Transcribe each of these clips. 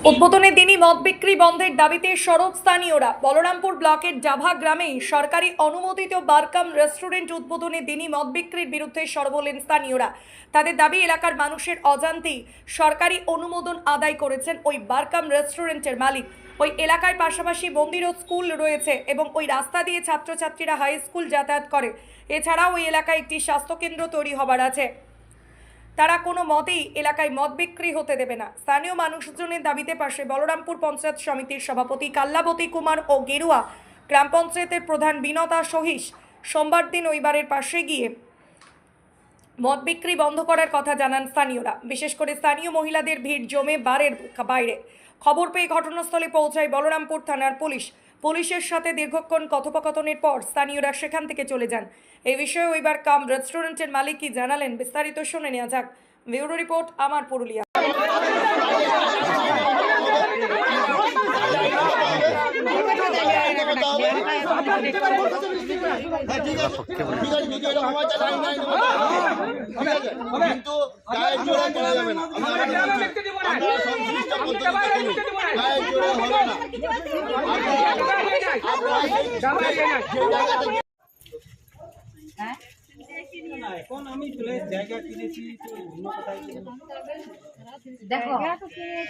উদ্বোধনের দিনই মদ বিক্রি বন্ধের দাবিতে সরব স্থানীয়রা। বলরামপুর ব্লকের জাভা গ্রামে সরকারি অনুমোদিত বারকাম রেস্টুরেন্ট উদ্বোধনের দিনই মদ বিক্রির বিরুদ্ধে সরব হলেন স্থানীয়রা। তাদের দাবি, এলাকার মানুষের অজান্তেই সরকারি অনুমোদন আদায় করেছেন ওই বারকাম রেস্টুরেন্টের মালিক। ওই এলাকায় পাশাপাশি মন্দির ও স্কুল রয়েছে এবং ওই রাস্তা দিয়ে ছাত্রছাত্রীরা হাই স্কুল যাতায়াত করে। এছাড়াও ওই এলাকায় একটি স্বাস্থ্যকেন্দ্র তৈরি হবার আছে। তারা কোনো মতেই এলাকায় মদ বিক্রি হতে দেবে না। স্থানীয় মানুষজনের দাবিতে পাশে বলরামপুর পঞ্চায়েত সমিতির সভাপতি কাল্লাবতী কুমার ও গেরুয়া গ্রাম পঞ্চায়েতের প্রধান বিনতা সহিস সোমবার দিন ওই বারের পাশে গিয়ে মদ বিক্রি বন্ধ করার কথা জানান স্থানীয়রা। বিশেষ করে স্থানীয় মহিলাদের ভিড় জমে বারের বাইরে। খবর পেয়ে ঘটনাস্থলে পৌঁছায় বলরামপুর থানার পুলিশ। পুলিশের সাথে দীর্ঘক্ষণ কথোপকথনের পর স্থানীয়রা সেখান থেকে চলে যান। এই বিষয়ে ওই বারকাম রেস্টুরেন্টের মালিক কি জানালেন, বিস্তারিত শুনে নেওয়া যাক। ব্যুরো রিপোর্ট, আমার পুরুলিয়া। কিন্তু গায়ের জোরে করা যাবে না। আমরা সংশ্লিষ্ট পদ্ধতিতে গায়ের জোরে হবে না। এখন আমি জায়গা কিনেছি তো অন্য কোথায় দেখো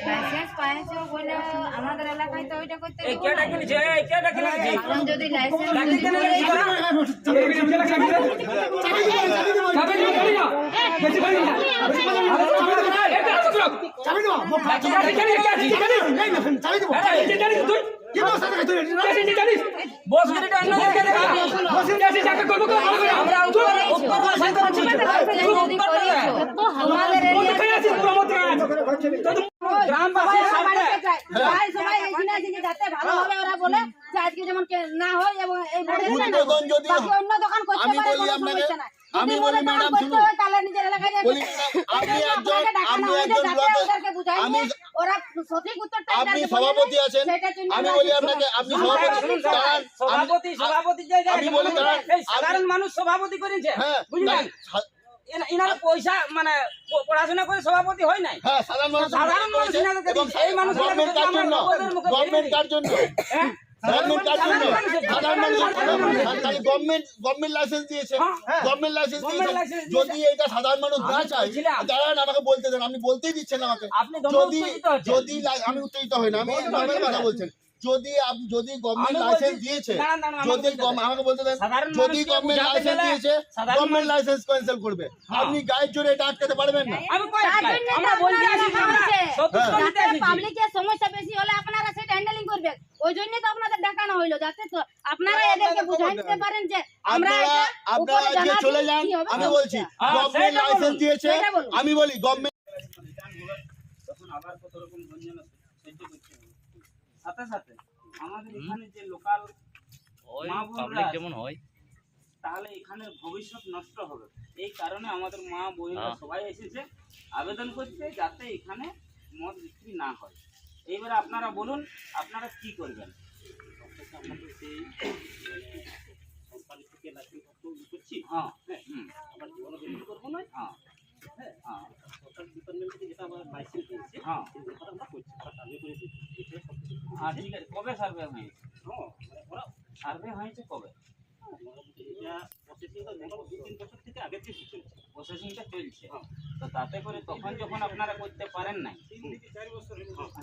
লাইসেন্স পাইছো বলে আমাদের এলাকায় তো ওইটা করতে এই কেটা কিনেছে এই কেটা কিনেছে এখন যদি লাইসেন্স বস গিরিটা অন্য দিকে দেখা বস গিরিটা যাকে করব আমরা উত্তর আমাদের গ্রামবাসী সবাই এখানে এসে যাতে ভালো হবে ওরা বলে যে আজকে যেমন না হয় এবং এই উদ্বোধন যদি অন্য দোকান করতে পারে কোনো সমস্যা নাই। আমি বলি ম্যাডাম শুনুন, তাহলে নিজের এলাকায় বলি আপনি একজন আমি ওরা সঠিক উত্তরটা আপনি সভাপতি আছেন। আমি বলি আপনাকে, আপনি সভাপতি সভাপতি জায়গায় আমি বলি দাঁড়ান, এই সাধারণ মানুষ সভাপতি করেছে হ্যাঁ বুঝলেন ইনারা পয়সা মানে পড়াশোনা করে সভাপতি হয় নাই। হ্যাঁ সাধারণ মানুষ এবং এই মানুষ গভর্নমেন্ট কার জন্য গভর্নমেন্ট কার জন্য গভর্নমেন্ট কার জন্য সাধারণ মানুষ খালি গভর্নমেন্ট লাইসেন্স দিয়েছে, গভর্নমেন্ট লাইসেন্স দিয়েছে। যদি এটা সাধারণ মানুষ না চায়, দাঁড়ান আমাকে বলতে দেন, আপনি বলতেই দিচ্ছেন আমাকে। যদি যদি আমি উত্তেজিত হই না, আমি নর্মাল কথা বলছেন। যদি গভর্নমেন্ট লাইসেন্স দিয়েছে, যদি আমাকে বলতে দেন, যদি গভর্নমেন্ট লাইসেন্স দিয়েছে, গভর্নমেন্ট লাইসেন্স ক্যান্সেল করবে। আপনি গায়ের জোরে এটা আটকাতে পারবেন না। আমরা বলতে আসি পাবলিকের সমস্যা বেশি হলে আপনারা সেটা হ্যান্ডেলিং করবেন। ওই জন্যই তো আপনাদের দেখানো হইলো, যাতে তো আপনারা এদেরকে বুঝাই দিতে পারেন যে আপনারা আজকে চলে যান। আমি বলছি গভর্নমেন্ট লাইসেন্স দিয়েছে, আমি বলি গভর্নমেন্ট তখন আবার কত রকম গঞ্জানা সহ্য করতে হবে। সাথে সাথে আমাদের এখানে যে লোকাল মা বোনরা যেমন হয়, তাহলে এখানে ভবিষ্যৎ নষ্ট হবে। এই কারণে আমাদের মা বোনেরা সবাই এসেছে আবেদন করতে যাতে এখানে মদ বিক্রি না হয়। এইবারে আপনারা বলুন আপনারা কি করবেন। আমাদের সেই কোম্পানি থেকে লাইসেন্স করছি, হ্যাঁ আবার জীবনে বিক্রি করবো না, হ্যাঁ হ্যাঁ সরকার ডিপার্টমেন্ট থেকে যেটা আমার লাইসেন্স দিয়েছে, হ্যাঁ আমরা করছি, আমরা সার্ভে করেছি। হ্যাঁ ঠিক আছে, কবে সার্ভে হয়েছে? ওরা সার্ভে হয়েছে কবে? প্রসেসিংটা চলছে, তো তাতে করে তখন যখন আপনারা করতে পারেন নাই,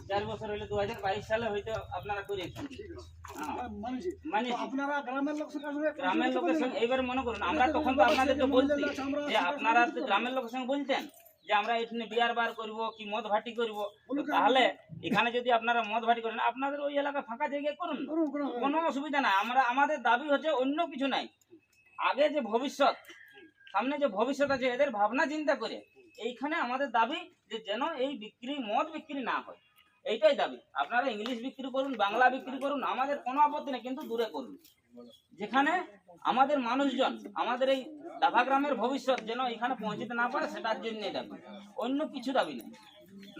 4 বছর হলে 2022 সালে হয়তো আপনারা করেছেন। মানে গ্রামের লোকের সঙ্গে এইবার মনে করুন, আমরা তখন তো আপনাদেরকে বলছি যে আপনারা গ্রামের লোকের সঙ্গে বলতেন যে আমরা এখানে বিয়ার বার করব কি মদ ভাটি করব। তাহলে এখানে যদি আপনারা মদ ভাটি করেন, আপনাদের ওই এলাকা ফাঁকা জায়গায় করুন, কোনো অসুবিধা নাই। আমাদের দাবি হচ্ছে অন্য কিছু নাই, আগে যে ভবিষ্যৎ, সামনে যে ভবিষ্যৎ আছে এদের ভাবনা চিন্তা করে এইখানে আমাদের দাবি যে যেন এই মদ বিক্রি না হয়, এইটাই দাবি। আপনারা ইংলিশ বিক্রি করুন, বাংলা বিক্রি করুন, আমাদের কোনো আপত্তি নেই, কিন্তু দূরে করুন, যেখানে আমাদের মানুষজন, আমাদের এই ডাভা গ্রামের ভবিষ্যৎ যেন এখানে পৌঁছতে না পারে, সেটার জন্যই দাবি, অন্য কিছু দাবি নেই।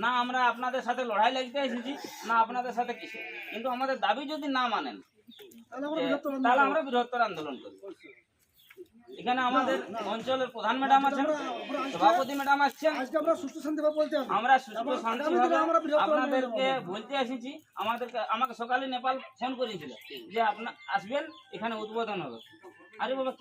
না আমরা আপনাদের সাথে লড়াই লাগতে এসেছি, না আপনাদের সাথে কিছু, কিন্তু আমাদের দাবি যদি না মানেন তাহলে আমরা বৃহত্তর আন্দোলন করব। এখানে আমাদের অঞ্চলের প্রধান ম্যাডাম আছেন, সভাপতি ম্যাডাম আসছেন। আজকে আমরা সুস্থ শান্তিভাবে বলতে হবে। আমরা সুস্থ শান্তিভাবে আমরা বিরক্ত হবো না। আপনাদেরকে বলতে এসেছি। আমাকে সকালে নেপাল ফোন করেছিল যে আপনার আসবেন, এখানে উদ্বোধন হবে। আরে বাবা